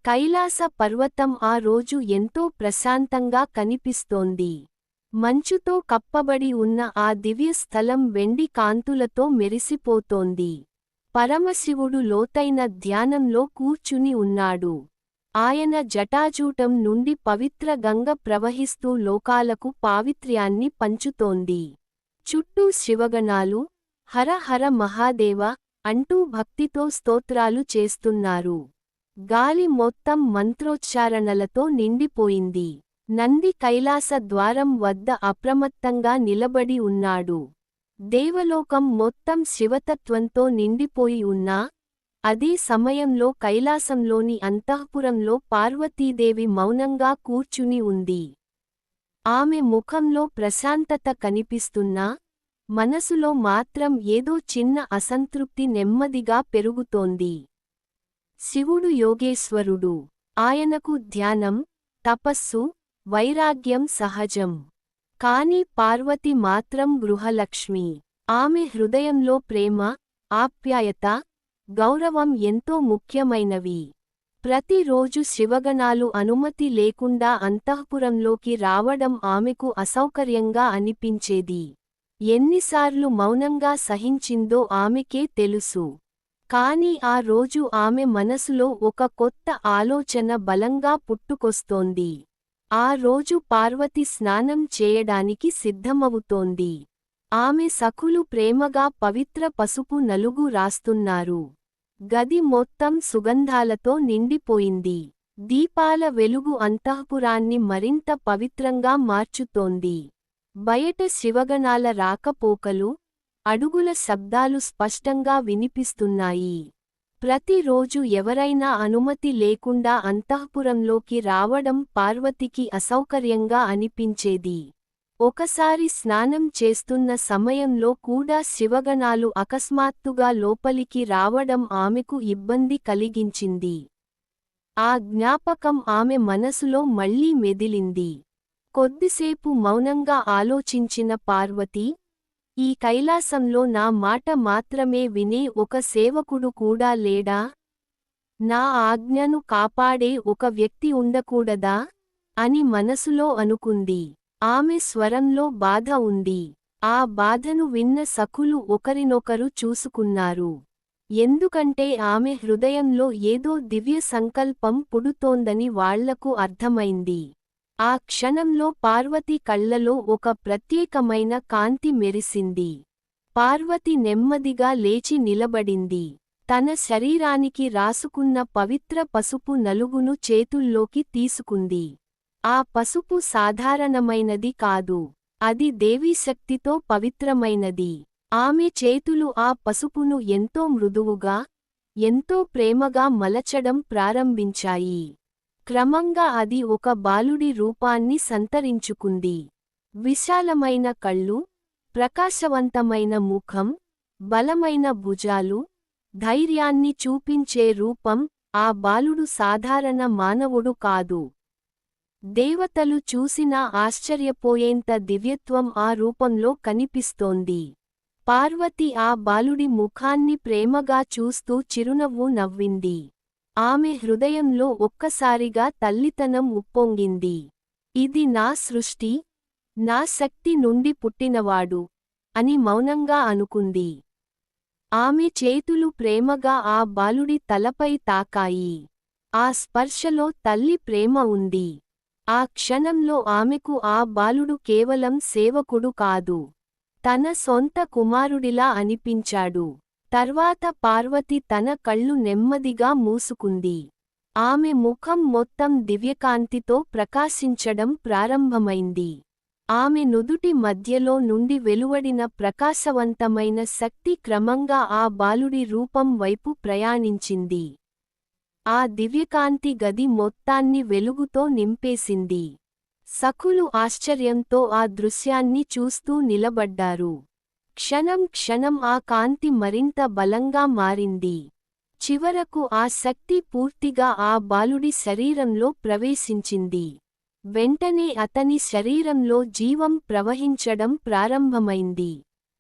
కైలాస పర్వతం ఆ రోజు ఎంతో ప్రశాంతంగా కనిపిస్తోంది. మంచుతో కప్పబడి ఉన్న ఆ దివ్య స్థలం వెండి కాంతులతో మెరిసిపోతోంది. పరమశివుడు లోతైన ధ్యానంలో కూర్చుని ఉన్నాడు. ఆయన జటాజూటం నుండి పవిత్ర గంగ ప్రవహిస్తూ లోకాలకు పావిత్ర్యాన్ని పంచుతోంది. చుట్టూ శివగణాలు హర హర మహాదేవ అంటూ భక్తితో స్తోత్రాలు చేస్తున్నారు. గాలి మొత్తం మంత్రోచ్చారణలతో నిండిపోయింది. నంది కైలాస ద్వారం వద్ద అప్రమత్తంగా నిలబడి ఉన్నాడు. దేవలోకం మొత్తం శివతత్వంతో నిండిపోయి ఉన్నా, అదే సమయంలో కైలాసంలోని అంతఃపురంలో పార్వతీదేవి మౌనంగా కూర్చుని ఉంది. ఆమె ముఖంలో ప్రశాంతత కనిపిస్తున్నా, మనసులో మాత్రం ఏదో చిన్న అసంతృప్తి నెమ్మదిగా పెరుగుతోంది. శివుడు యోగేశ్వరుడు. ఆయనకు ధ్యానం, తపస్సు, వైరాగ్యం సహజం. కాని పార్వతి మాత్రం గృహలక్ష్మి. ఆమె హృదయంలో ప్రేమ, ఆప్యాయత, గౌరవం ఎంతో ముఖ్యమైనవి. ప్రతిరోజు శివగణాలు అనుమతి లేకుండా అంతఃపురంలోకి రావడం ఆమెకు అసౌకర్యంగా అనిపించేది. ఎన్నిసార్లు మౌనంగా సహించిందో ఆమెకే తెలుసు. కాని ఆ రోజు ఆమె మనసులో ఒక కొత్త ఆలోచన బలంగా పుట్టుకొస్తోంది. ఆ రోజు పార్వతి స్నానం చేయడానికి సిద్ధమవుతోంది. ఆమె సఖులు ప్రేమగా పవిత్ర పసుపు నలుగు రాస్తున్నారు. గది మొత్తం సుగంధాలతో నిండిపోయింది. దీపాల వెలుగు అంతఃపురాన్ని మరింత పవిత్రంగా మార్చుతోంది. బయట శివగణాల రాకపోకలు, అడుగుల శబ్దాలు స్పష్టంగా వినిపిస్తున్నాయి. ప్రతిరోజు ఎవరైనా అనుమతి లేకుండా అంతఃపురంలోకి రావడం పార్వతికి అసౌకర్యంగా అనిపించేది. ఒకసారి స్నానం చేస్తున్న సమయంలో కూడా శివగణాలు అకస్మాత్తుగా లోపలికి రావడం ఆమెకు ఇబ్బంది కలిగించింది. ఆ జ్ఞాపకం ఆమె మనసులో మళ్లీ మెదిలింది. కొద్దిసేపు మౌనంగా ఆలోచించిన పార్వతి, ఈ కైలాసంలో నా మాట మాత్రమే వినే ఒక సేవకుడు కూడా లేడా? నా ఆజ్ఞను కాపాడే ఒక వ్యక్తి ఉండకూడదా? అని మనసులో అనుకుంది. ఆమె స్వరంలో బాధ ఉంది. ఆ బాధను విన్న సఖులు ఒకరినొకరు చూసుకున్నారు. ఎందుకంటే ఆమె హృదయంలో ఏదో దివ్య సంకల్పం పుడుతోందని వాళ్లకు అర్థమైంది. ఆ క్షణంలో పార్వతి కళ్లలో ఒక ప్రత్యేకమైన కాంతి మెరిసింది. పార్వతి నెమ్మదిగా లేచి నిలబడింది. తన శరీరానికి రాసుకున్న పవిత్ర పసుపు నలుగును చేతుల్లోకి తీసుకుంది. ఆ పసుపు సాధారణమైనది కాదు. అది దేవీశక్తితో పవిత్రమైనది. ఆమె చేతులు ఆ పసుపును ఎంతో మృదువుగా, ఎంతో ప్రేమగా మలచడం ప్రారంభించాయి. క్రమంగా అది ఒక బాలుడి రూపాన్ని సంతరించుకుంది. విశాలమైన కళ్ళు, ప్రకాశవంతమైన ముఖం, బలమైన భుజాలు, ధైర్యాన్ని చూపించే రూపం. ఆ బాలుడు సాధారణ మానవుడు కాదు. దేవతలు చూసినా ఆశ్చర్యపోయేంత దివ్యత్వం ఆ రూపంలో కనిపిస్తోంది. పార్వతి ఆ బాలుడి ముఖాన్ని ప్రేమగా చూస్తూ చిరునవ్వు నవ్వింది. ఆమె హృదయంలో ఒక్కసారిగా తల్లితనం ఉప్పొంగింది. ఇది నా సృష్టి, నా శక్తి నుండి పుట్టినవాడు అని మౌనంగా అనుకుంది. ఆమె చేతులు ప్రేమగా ఆ బాలుడి తలపై తాకాయి. ఆ స్పర్శలో తల్లి ప్రేమ ఉంది. ఆ క్షణంలో ఆమెకు ఆ బాలుడు కేవలం సేవకుడు కాదు, తన సొంత కుమారుడిలా అనిపించాడు. తర్వాత పార్వతి తన కళ్ళు నెమ్మదిగా మూసుకుంది. ఆమె ముఖం మొత్తం దివ్యకాంతితో ప్రకాశించడం ప్రారంభమైంది. ఆమె నుదుటి మధ్యలో నుండి వెలువడిన ప్రకాశవంతమైన శక్తి క్రమంగా ఆ బాలుడి రూపం వైపు ప్రయాణించింది. ఆ దివ్యకాంతి గది మొత్తాన్ని వెలుగుతో నింపేసింది. సఖులు ఆశ్చర్యంతో ఆ దృశ్యాన్ని చూస్తూ నిలబడ్డారు. క్షణం క్షణం ఆ కాంతి మరింత బలంగా మారింది. చివరకు ఆ శక్తి పూర్తిగా ఆ బాలుడి శరీరంలో ప్రవేశించింది. వెంటనే అతని శరీరంలో జీవం ప్రవహించడం ప్రారంభమైంది.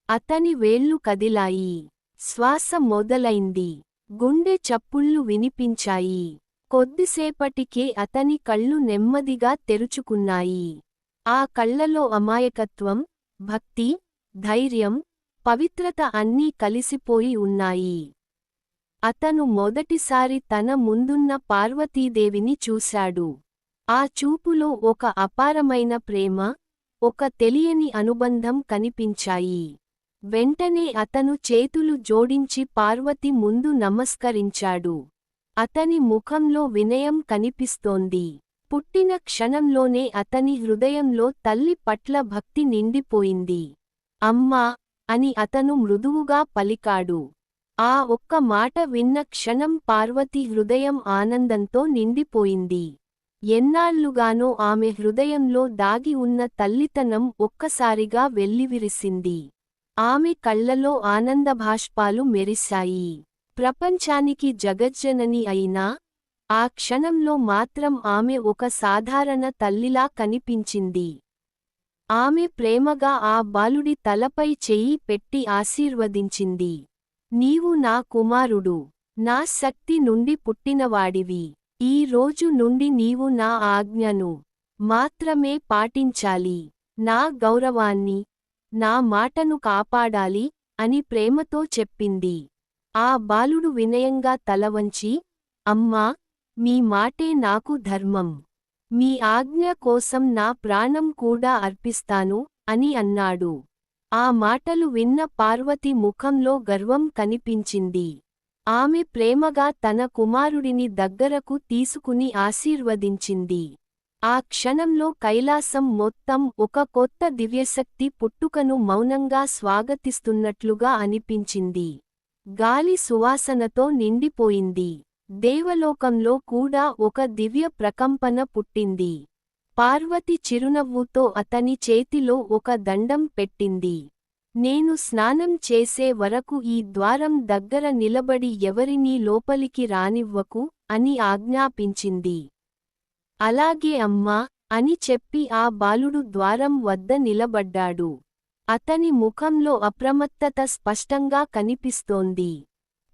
అతని వేళ్లు కదిలాయి. శ్వాస మొదలైంది. గుండె చప్పుళ్ళు వినిపించాయి. కొద్దిసేపటికే అతని కళ్ళు నెమ్మదిగా తెరుచుకున్నాయి. ఆ కళ్ళలో అమాయకత్వం, భక్తి, ధైర్యం, పవిత్రత అన్నీ కలిసిపోయి ఉన్నాయి. అతను మొదటిసారి తన ముందున్న పార్వతీదేవిని చూశాడు. ఆ చూపులో ఒక అపారమైన ప్రేమ, ఒక తెలియని అనుబంధం కనిపించాయి. వెంటనే అతను చేతులు జోడించి పార్వతి ముందు నమస్కరించాడు. అతని ముఖంలో వినయం కనిపిస్తోంది. పుట్టిన క్షణంలోనే అతని హృదయంలో తల్లి పట్ల భక్తి నిండిపోయింది. అమ్మా అని అతను మృదువుగా పలికాడు. ఆ ఒక్క మాట విన్న క్షణం పార్వతి హృదయం ఆనందంతో నిండిపోయింది. ఎన్నాళ్లుగానో ఆమె హృదయంలో దాగి ఉన్న తల్లితనం ఒక్కసారిగా వెల్లివిరిసింది. ఆమె కళ్లలో ఆనందభాష్పాలు మెరిశాయి. ప్రపంచానికి జగజ్జనని అయినా, ఆ క్షణంలో మాత్రం ఆమె ఒక సాధారణ తల్లిలా కనిపించింది. ఆమె ప్రేమగా ఆ బాలుడి తలపై చెయ్యి పెట్టి ఆశీర్వదించింది. నీవు నా కుమారుడు, నా శక్తి నుండి పుట్టినవాడివి. ఈ రోజు నుండి నీవు నా ఆజ్ఞను మాత్రమే పాటించాలి. నా గౌరవాన్ని, నా మాటను కాపాడాలి అని ప్రేమతో చెప్పింది. ఆ బాలుడు వినయంగా తలవంచి, అమ్మా, మీ మాటే నాకు ధర్మం. మీ ఆజ్ఞ కోసం నా ప్రాణం కూడా అర్పిస్తాను అని అన్నాడు. ఆ మాటలు విన్న పార్వతి ముఖంలో గర్వం కనిపించింది. ఆమె ప్రేమగా తన కుమారుడిని దగ్గరకు తీసుకుని ఆశీర్వదించింది. ఆ క్షణంలో కైలాసం మొత్తం ఒక కొత్త దివ్యశక్తి పుట్టుకను మౌనంగా స్వాగతిస్తున్నట్లుగా అనిపించింది. గాలి సువాసనతో నిండిపోయింది. దేవలోకంలో కూడా ఒక దివ్య ప్రకంపన పుట్టింది. పార్వతి చిరునవ్వుతో అతని చేతిలో ఒక దండం పెట్టింది. నేను స్నానం చేసే వరకు ఈ ద్వారం దగ్గర నిలబడి ఎవరినీ లోపలికి రానివ్వకు అని ఆజ్ఞాపించింది. అలాగే అమ్మా అని చెప్పి ఆ బాలుడు ద్వారం వద్ద నిలబడ్డాడు. అతని ముఖంలో అప్రమత్తత స్పష్టంగా కనిపిస్తోంది.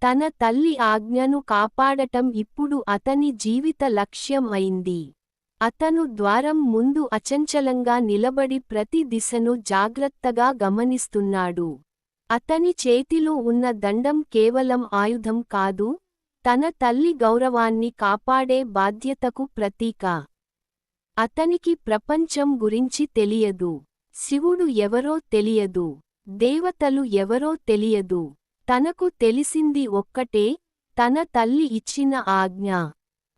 తన తల్లి ఆజ్ఞను కాపాడటం ఇప్పుడు అతని జీవిత లక్ష్యం అయింది. అతను ద్వారం ముందు అచంచలంగా నిలబడి ప్రతి దిశను జాగ్రత్తగా గమనిస్తున్నాడు. అతని చేతిలో ఉన్న దండం కేవలం ఆయుధం కాదు, తన తల్లి గౌరవాన్ని కాపాడే బాధ్యతకు ప్రతీక. అతనికి ప్రపంచం గురించి తెలియదు. శివుడు ఎవరో తెలియదు. దేవతలు ఎవరో తెలియదు. తనకు తెలిసింది ఒక్కటే, తన తల్లి ఇచ్చిన ఆజ్ఞ.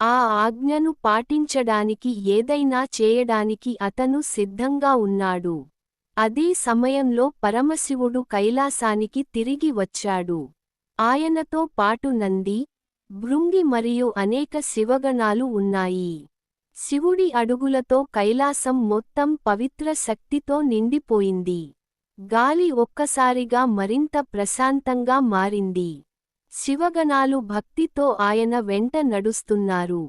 ఆ ఆజ్ఞను పాటించడానికి ఏదైనా చేయడానికి అతను సిద్ధంగా ఉన్నాడు. అదే సమయంలో పరమశివుడు కైలాసానికి తిరిగి వచ్చాడు. ఆయనతో పాటు నంది, భృంగి మరియు అనేక శివగణాలు ఉన్నాయి. శివుడి అడుగులతో కైలాసం మొత్తం పవిత్ర శక్తితో నిండిపోయింది. గాలి ఒక్కసారిగా మరింత ప్రశాంతంగా మారింది. శివగణాలు భక్తితో ఆయన వెంట నడుస్తున్నారు.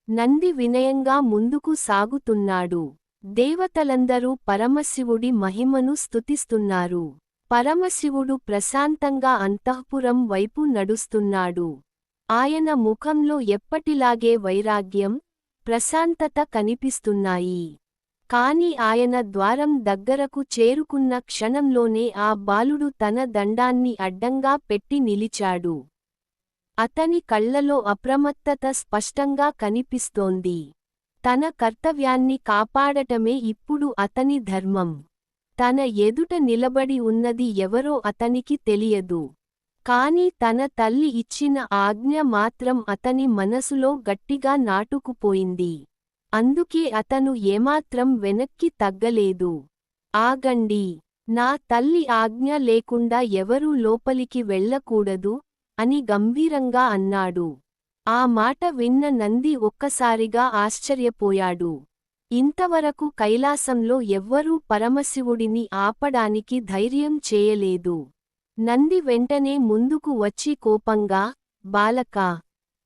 నంది వినయంగా ముందుకు సాగుతున్నాడు. దేవతలందరూ పరమశివుడి మహిమను స్తుతిస్తున్నారు. పరమశివుడు ప్రశాంతంగా అంతఃపురం వైపు నడుస్తున్నాడు. ఆయన ముఖంలో ఎప్పటిలాగే వైరాగ్యం, ప్రశాంతత కనిపిస్తున్నాయి. కాని ఆయన ద్వారం దగ్గరకు చేరుకున్న క్షణంలోనే ఆ బాలుడు తన దండాన్ని అడ్డంగా పెట్టి నిలిచాడు. అతని కళ్లలో అప్రమత్తత స్పష్టంగా కనిపిస్తోంది. తన కర్తవ్యాన్ని కాపాడటమే ఇప్పుడు అతని ధర్మం. తన ఎదుట నిలబడి ఉన్నది ఎవరో అతనికి తెలియదు. కాని తన తల్లి ఇచ్చిన ఆజ్ఞ మాత్రం అతని మనసులో గట్టిగా నాటుకుపోయింది. అందుకే అతను ఏమాత్రం వెనక్కి తగ్గలేదు. ఆగండి, నా తల్లి ఆజ్ఞ లేకుండా ఎవరూ లోపలికి వెళ్ళకూడదు అని గంభీరంగా అన్నాడు. ఆ మాట విన్న నంది ఒక్కసారిగా ఆశ్చర్యపోయాడు. ఇంతవరకు కైలాసంలో ఎవ్వరూ పరమశివుడిని ఆపడానికి ధైర్యం చేయలేదు. నంది వెంటనే ముందుకు వచ్చి కోపంగా, బాలకా,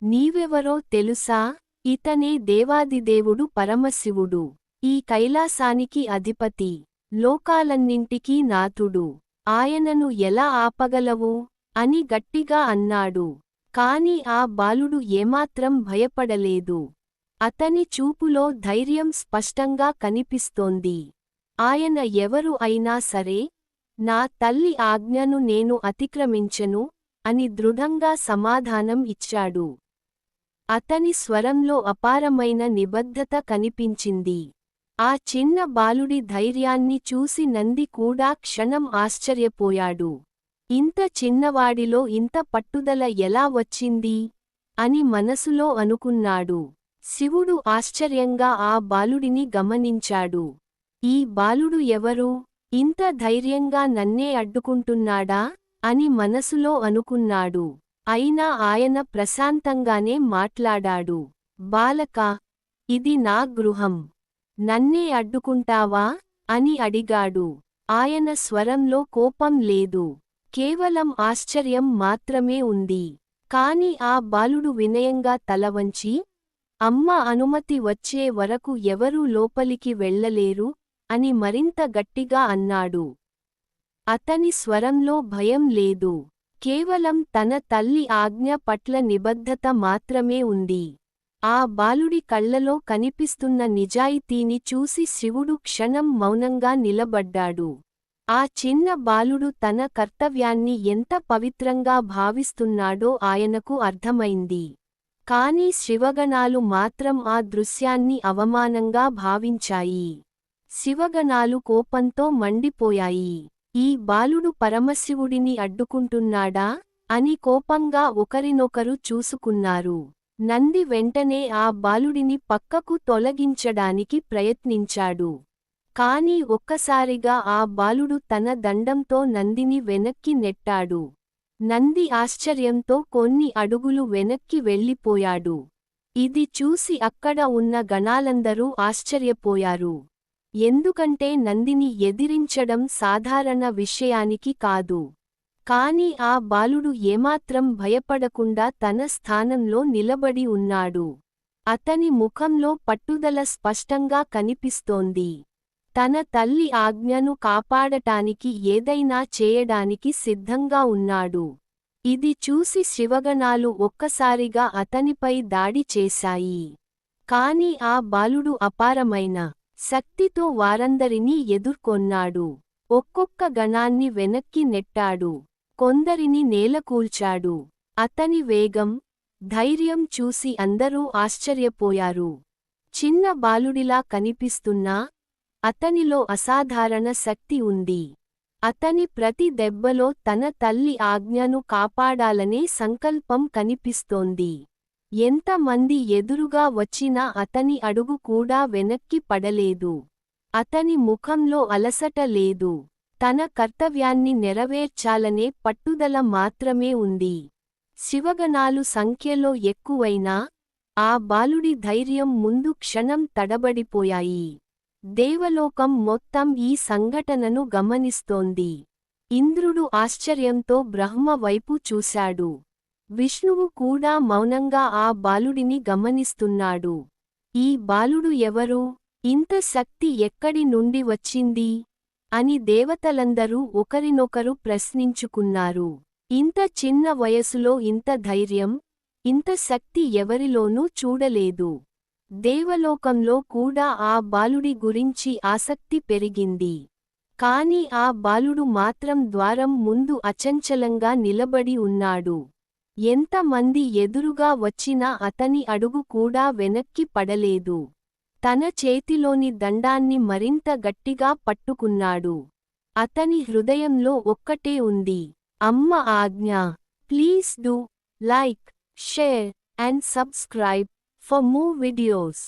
నీవెవరో తెలుసా? ఇతనే దేవాదిదేవుడు పరమశివుడు. ఈ కైలాసానికి అధిపతి, లోకాలన్నింటికీ నాథుడు. ఆయనను ఎలా ఆపగలవు? అని గట్టిగా అన్నాడు. కాని ఆ బాలుడు ఏమాత్రం భయపడలేదు. అతని చూపులో ధైర్యం స్పష్టంగా కనిపిస్తోంది. ఆయన ఎవరు అయినా సరే, నా తల్లి ఆజ్ఞను నేను అతిక్రమించను అని దృఢంగా సమాధానం ఇచ్చాడు. అతని స్వరంలో అపారమైన నిబద్ధత కనిపించింది. ఆ చిన్న బాలుడి ధైర్యాన్ని చూసి నంది కూడా క్షణం ఆశ్చర్యపోయాడు. ఇంత చిన్నవాడిలో ఇంత పట్టుదల ఎలా వచ్చింది అని మనసులో అనుకున్నాడు. శివుడు ఆశ్చర్యంగా ఆ బాలుడిని గమనించాడు. ఈ బాలుడు ఎవరు? ఇంత ధైర్యంగా నన్నే అడ్డుకుంటున్నాడా అని మనసులో అనుకున్నాడు. అయినా ఆయన ప్రశాంతంగానే మాట్లాడాడు. బాలకా, ఇది నా గృహం. నన్నే అడ్డుకుంటావా అని అడిగాడు. ఆయన స్వరంలో కోపం లేదు, కేవలం ఆశ్చర్యం మాత్రమే ఉంది. కాని ఆ బాలుడు వినయంగా తలవంచి, అమ్మ అనుమతి వచ్చే వరకు ఎవరూ లోపలికి వెళ్ళలేరు అని మరింత గట్టిగా అన్నాడు. అతని స్వరంలో భయం లేదు, కేవలం తన తల్లి ఆజ్ఞ పట్ల నిబద్ధత మాత్రమే ఉంది. ఆ బాలుడి కళ్లలో కనిపిస్తున్న నిజాయితీని చూసి శివుడు క్షణం మౌనంగా నిలబడ్డాడు. ఆ చిన్న బాలుడు తన కర్తవ్యాన్ని ఎంత పవిత్రంగా భావిస్తున్నాడో ఆయనకు అర్థమైంది. కాని శివగణాలు మాత్రం ఆ దృశ్యాన్ని అవమానంగా భావించాయి. శివగణాలు కోపంతో మండిపోయాయి. ఈ బాలుడు పరమశివుడిని అడ్డుకుంటున్నాడా అని కోపంగా ఒకరినొకరు చూసుకున్నారు. నంది వెంటనే ఆ బాలుడిని పక్కకు తొలగించడానికి ప్రయత్నించాడు. కాని ఒక్కసారిగా ఆ బాలుడు తన దండంతో నందిని వెనక్కి నెట్టాడు. నంది ఆశ్చర్యంతో కొన్ని అడుగులు వెనక్కి వెళ్ళిపోయాడు. ఇది చూసి అక్కడ ఉన్న గణాలందరూ ఆశ్చర్యపోయారు. ఎందుకంటే నందిని ఎదిరించడం సాధారణ విషయానికి కాదు. కాని ఆ బాలుడు ఏమాత్రం భయపడకుండా తన స్థానంలో నిలబడి ఉన్నాడు. అతని ముఖంలో పట్టుదల స్పష్టంగా కనిపిస్తోంది. తన తల్లి ఆజ్ఞను కాపాడటానికి ఏదైనా చేయడానికి సిద్ధంగా ఉన్నాడు. ఇది చూసి శివగణాలు ఒక్కసారిగా అతనిపై దాడి చేశాయి. కాని ఆ బాలుడు అపారమైన శక్తితో వారందరినీ ఎదుర్కొన్నాడు. ఒక్కొక్క గణాన్ని వెనక్కి నెట్టాడు, కొందరిని నేలకూల్చాడు. అతని వేగం, ధైర్యం చూసి అందరూ ఆశ్చర్యపోయారు. చిన్న బాలుడిలా కనిపిస్తున్నా అతనిలో అసాధారణ శక్తి ఉంది. అతని ప్రతి దెబ్బలో తన తల్లి ఆజ్ఞను కాపాడాలనే సంకల్పం కనిపిస్తోంది. ఎంతమంది ఎదురుగా వచ్చినా అతని అడుగు కూడా వెనక్కి పడలేదు. అతని ముఖంలో అలసట లేదు, తన కర్తవ్యాన్ని నెరవేర్చాలనే పట్టుదల మాత్రమే ఉంది. శివగణాలు సంఖ్యలో ఎక్కువైనా ఆ బాలుడి ధైర్యం ముందు క్షణం తడబడిపోయాయి. దేవలోకం మొత్తం ఈ సంఘటనను గమనిస్తోంది. ఇంద్రుడు ఆశ్చర్యంతో బ్రహ్మ వైపు చూశాడు. విష్ణువు కూడా మౌనంగా ఆ బాలుడిని గమనిస్తున్నాడు. ఈ బాలుడు ఎవరు? ఇంత శక్తి ఎక్కడి నుండి వచ్చింది అని దేవతలందరూ ఒకరినొకరు ప్రశ్నించుకున్నారు. ఇంత చిన్న వయసులో ఇంత ధైర్యం, ఇంత శక్తి ఎవరిలోనూ చూడలేదు. దేవలోకంలో కూడా ఆ బాలుడి గురించి ఆసక్తి పెరిగింది. కాని ఆ బాలుడు మాత్రం ద్వారం ముందు అచంచలంగా నిలబడి ఉన్నాడు. ఎంతమంది ఎదురుగా వచ్చినా అతని అడుగు కూడా వెనక్కి పడలేదు. తన చేతిలోని దండాన్ని మరింత గట్టిగా పట్టుకున్నాడు. అతని హృదయంలో ఒక్కటే ఉంది, అమ్మ ఆజ్ఞ. Please do like, share and subscribe for more videos.